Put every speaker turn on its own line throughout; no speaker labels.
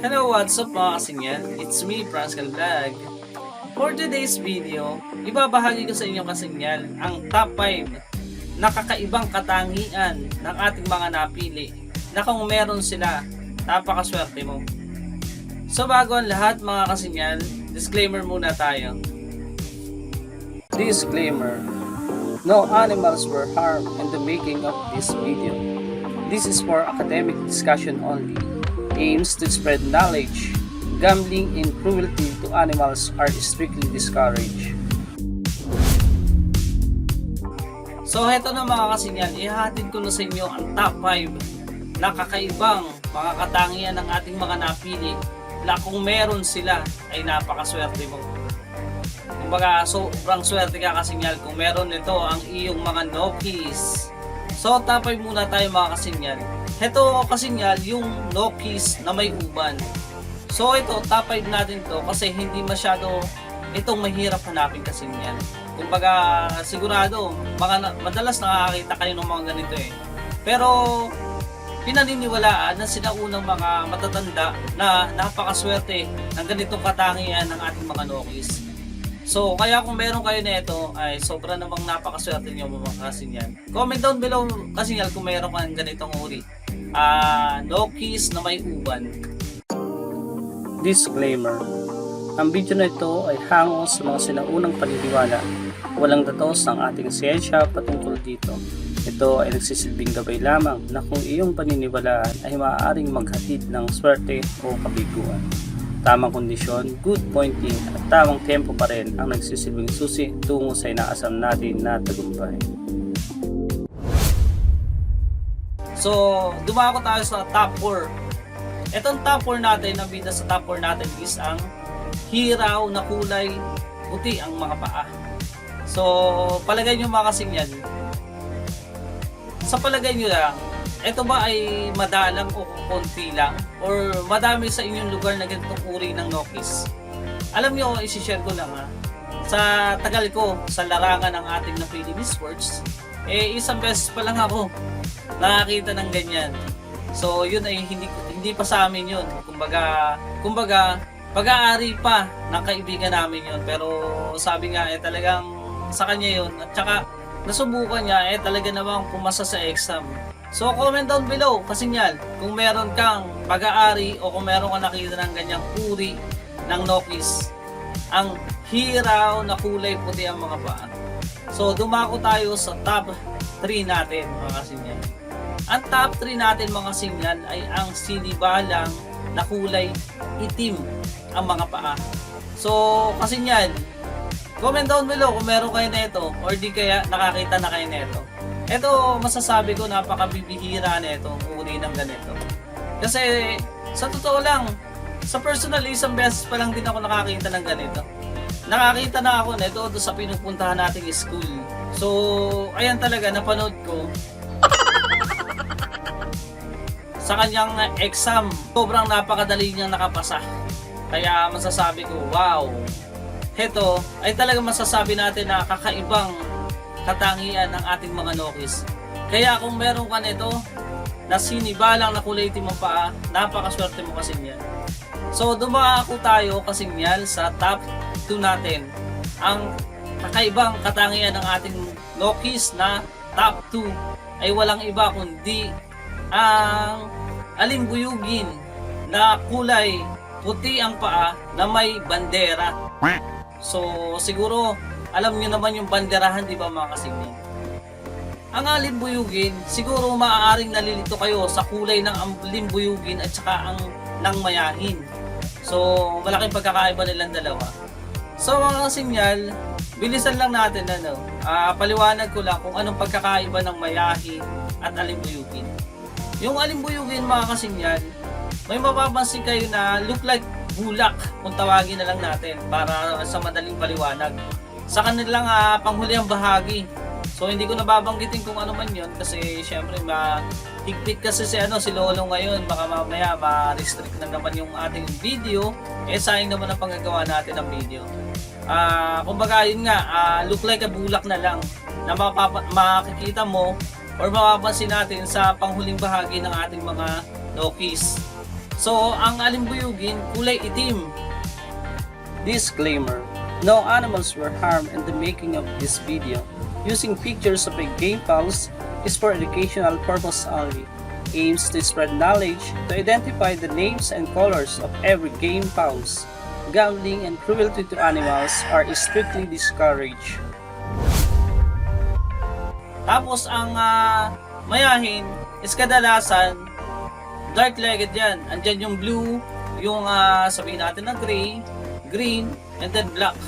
Hello, what's up mga kasingyan? It's me, Praskal Vlog. For today's video, ibabahagi ko sa inyo kasingyan ang top 5 na kakaibang katangian ng ating mga napili na kung meron sila, napakaswerte mo. So bago ang lahat mga kasingyan, disclaimer muna tayo. Disclaimer: no animals were harmed in the making of this video. This is for academic discussion only. Aims to spread knowledge. Gambling and cruelty to animals are strictly discouraged. So heto na mga kasinyan, ihahatid ko na sa inyo ang top 5 na kakaibang mga katangian ng ating mga napili na kung meron sila ay napakaswerte mo. Kumbaga, sobrang swerte ka kasinyan kung meron nito ang iyong mga Nokis. So top 5 muna tayo mga kasinyan. Ito kasinyan yung Nokis na may uban. So ito, top 5 natin to kasi hindi masyado itong mahirap hanapin kasinyan. Kumbaga, sigurado, madalas nakakakita kayo ng mga ganito eh. Pero, pinaniniwalaan na sinaunang mga matatanda na napakaswerte ng ganitong katangian ng ating mga Nokis. So, kaya kung meron kayo nito ay sobra namang napakaswerte niyo mga kasinyan. Comment down below kasinyan kung meron kang ganitong uri. Nokis na may uban. Disclaimer: ang video na ito ay hango sa mga sinaunang paniniwala. Walang datos ang ating siyensya patungkol dito. Ito ay nagsisilbing gabay lamang na kung iyong paniniwalaan ay maaaring maghatid ng swerte o kabiguan. Tamang kondisyon, good pointing at tamang tempo pa rin ang nagsisilbing susi tungo sa inaasam natin na tagumpay. So, dumako tayo sa top 4. Itong top 4 natin, ang bida sa top 4 natin is ang hiraw na kulay puti ang mga paa. So, palagay nyo mga kasingyan. Sa palagay nyo lang, ito ba ay madalang o konti lang? Or madami sa inyong lugar na ganitong uri ng Nokis? Alam nyo, isi-share ko lang ha. Sa tagal ko sa larangan ng ating na Philippine Sports, isang beses pa lang ako nakakita ng ganyan. So yun ay hindi pa sa amin yun. Kumbaga pag-aari pa ng kaibigan namin yun. Pero sabi nga talagang sa kanya yun. At saka nasubukan niya talaga namang pumasa sa exam. So comment down below kasinyan kung meron kang pag-aari o kung meron kang nakita ng ganyang uri ng Nokis. Ang hiraw na kulay puti ang mga paa. So dumako tayo sa top 3 natin mga kasinyan. Ang top 3 natin mga kasinyan ay ang sinibalang na kulay itim ang mga paa. So kasinyan, comment down below kung meron kayo nito or di kaya nakakita na kayo nito. Ito masasabi ko napakabibihira nito uri ng ganito. Kasi sa totoo lang, sa personal isang beses pa lang din ako nakakita ng ganito. Nakakita na ako nito doon sa pinupuntahan nating school. So ayan talaga napanood ko. Sa kanyang exam, sobrang napakadali niyang nakapasa. Kaya masasabi ko, wow! Ito ay talaga masasabi natin na kakaibang katangian ng ating mga Nokis. Kaya kung meron ka nito na sinibalang na kulay itim ang paa, napakaswerte mo kasinyan. So dumako tayo kasinyan sa top 2 natin. Ang kakaibang katangian ng ating Nokis na top 2 ay walang iba kundi ang alimbuyugin na kulay puti ang paa na may bandera. So siguro alam niyo naman yung banderahan, di ba mga kasignin? Ang alimbuyugin, siguro maaaring nalilito kayo sa kulay ng alimbuyugin at saka ang ng mayahin. So malaking pagkakaiba nilang dalawa. So mga kasinyal, bilisan lang natin paliwanag ko lang kung anong pagkakaiba ng mayahin at alimbuyugin. Yung alimbuyugin mga kasinyan, may mapapansin kayo na look like bulak kung tawagin na lang natin para sa madaling paliwanag. Sa kanilang panghulihang bahagi. So hindi ko nababanggitin kung ano man yun kasi syempre mahigpit kasi si Lolo ngayon, baka mamaya ma-restrict na naman yung ating video. Sayang naman ang panggagawa natin ng video. Kumbaga yun nga, look like a bulak na lang na makikita mo or mapapansin natin sa panghuling bahagi ng ating mga Nokis. So, ang alimbuyugin, kulay itim. Disclaimer: no animals were harmed in the making of this video. Using pictures of a game pals is for educational purpose only. Aims to spread knowledge to identify the names and colors of every game pals. Gambling and cruelty to animals are strictly discouraged. Tapos ang mayahin is kadalasan dark-legged yan. Andyan yung blue, yung sabihin natin na gray, green, and then black.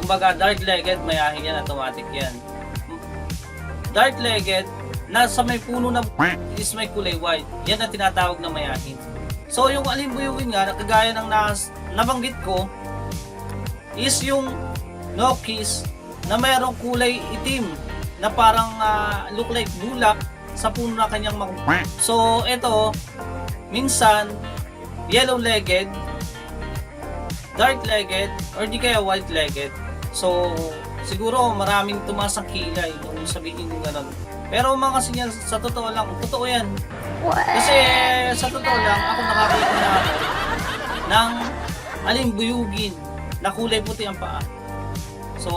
Kumbaga dark-legged, mayahin yan, automatic yan. Dark-legged, nasa may puno na is may kulay white. Yan ang tinatawag na mayahin. So yung alimbuyugin nga, kagaya ng nabanggit ko, is yung Nokis na mayroong kulay itim na parang look like bulak sa puno na kanyang So ito, minsan yellow-legged, dark-legged, or di kaya white-legged. So siguro maraming tumaas ang kilay nung sabihin yung gano'n. Pero mga kasi yan, sa totoo lang, totoo yan. Kasi sa totoo lang, ako nakakita na ako ng alimbuyugin na kulay puti ang paa. So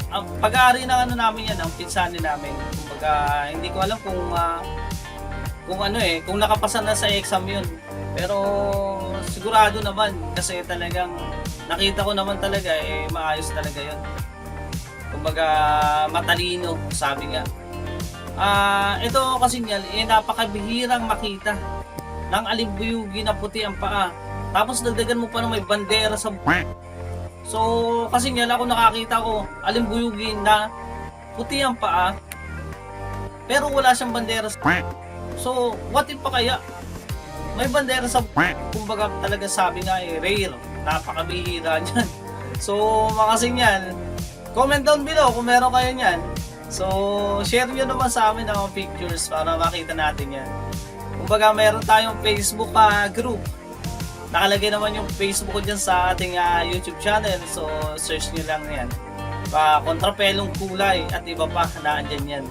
ang pag-aari ng ano namin yan, ang pinsanin namin. Kumbaga, hindi ko alam kung nakapasa na sa exam yun. Pero sigurado naman kasi talagang nakita ko naman talaga maayos talaga yun. Kumbaga, matalino, sabi nga. Ito kasi nga, napakabihirang makita ng alimbuyugin na puti ang paa. Tapos dagdagan mo pa ng may bandera sa So, kasi nga ako nakakita ko alimbuyugin na puti ang paa pero wala siyang bandera sa So, what if pa kaya may bandera sa kumbaga talaga sabi nga rare, napakabihira niyan. So, makasing yan, comment down below kung meron kayo niyan. So, share nyo naman sa amin ang pictures para makita natin yan. Kumbaga meron tayong Facebook group. Nakalagay naman yung Facebook ko dyan sa ating YouTube channel. So, search nyo lang yan. Kontrapelong kulay at iba pa na andyan yan.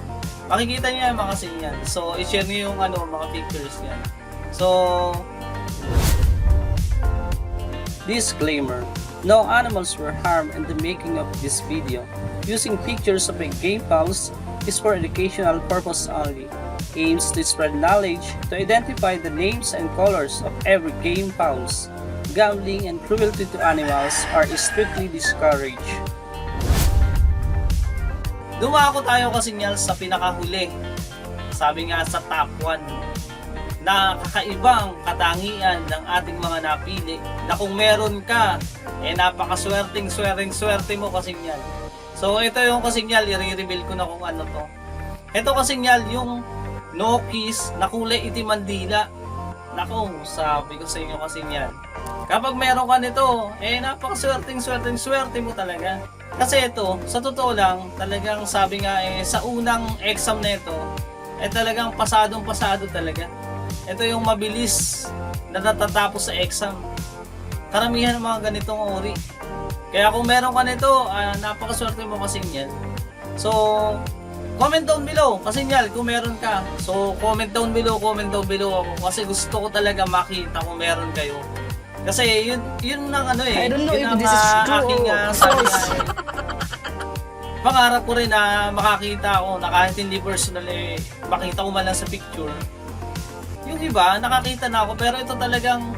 Makikita nyo yan mga kasing yan. So, i-share nyo yung mga pictures yan. So, disclaimer: no animals were harmed in the making of this video. Using pictures of a game pals is for educational purpose only. Aims to spread knowledge to identify the names and colors of every game pals. Gambling and cruelty to animals are strictly discouraged. Dumako tayo kasi nga sa pinakahuli. Sabi nga sa top 1 na kakaibang katangian ng ating mga napili na kung meron ka, napakaswerteng-swerte mo kasi nga. So ito yung kasinyal, i-reveal ko na kung ano to. Ito kasinyal yung Nokis na kulay itim ang dila. Naku, sabi ko sa inyo kasinyal. Kapag meron ka nito, napakaswerteng-swerte mo talaga. Kasi ito, sa totoo lang, talagang sabi nga sa unang exam na ito, talagang pasadong-pasado talaga. Ito yung mabilis na natatapos sa exam. Karamihan ng mga ganitong uri. Kaya kung meron ka nito, napakaswerte mo kasing yan. So, comment down below, kasinyal, kung meron ka. So, comment down below ako. Kasi gusto ko talaga makita kung meron kayo. Kasi yun ang
I don't know
yun
if this is true
aking
or
pangarap ko rin na makakita ako, na kahit hindi personal makita ko man lang sa picture. Yung iba, nakakita na ako, pero ito talagang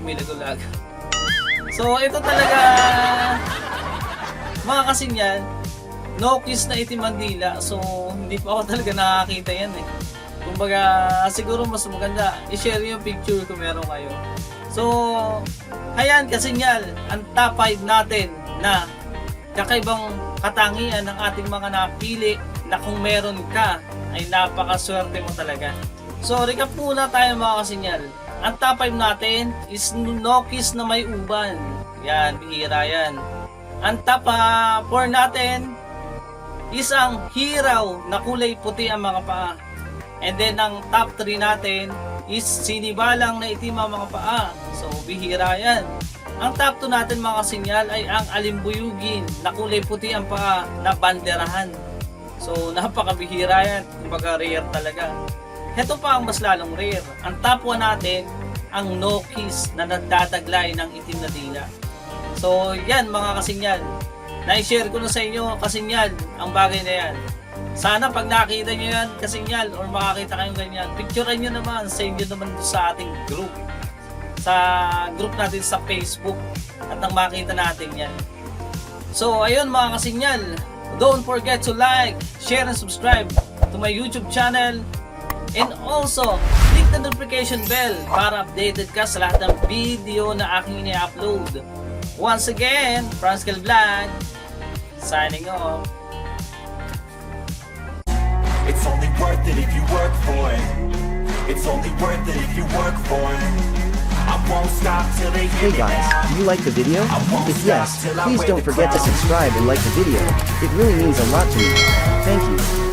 umilag-ulag. So, ito talaga, mga kasinyan, Nokis na itim ang dila. So, hindi pa ako talaga nakakita yan Kumbaga, siguro mas maganda i-share yung picture kung meron kayo. So, ayan, kasinyal, ang top 5 natin na kakaibang katangian ng ating mga napili na kung meron ka, ay napakaswerte mo talaga. So, recap muna tayo mga kasinyal. Ang top 5 natin is Nokis na may uban. Yan, bihira yan. Ang top 4 natin is ang hiraw na kulay puti ang mga paa. And then ang top 3 natin is sinibalang na itim ang mga paa. So, bihira yan. Ang top 2 natin mga kasinyal ay ang alimbuyugin na kulay puti ang paa na banderahan. So, napakabihira yan. Kumbaga rare talaga. Ito pa ang mas lalong rare. Ang top 1 natin, ang no kiss na nagdadaglay ng itim na dila. So yan mga kasinyal, na-share ko na sa inyo kasinyal ang bagay na yan. Sana pag nakita nyo yan kasinyal or makakita kayong ganyan, picturean nyo naman, send nyo naman sa ating group. Sa group natin sa Facebook at nang makita natin yan. So ayun mga kasinyal, don't forget to like, share, and subscribe to my YouTube channel. And also, click the notification bell para updated ka sa lahat ng video na aking ini-upload. Once again, Franskel Vlog, signing off.
It's only worth it if you work for it. It's only worth it if you work for it. I won't stop till they
Hey
hear me
guys,
now.
do you like the video?
I won't
If
stop
yes,
till I
please
wear
don't
the
forget to
crown.
subscribe and like the video. It really means a lot to me. Thank you.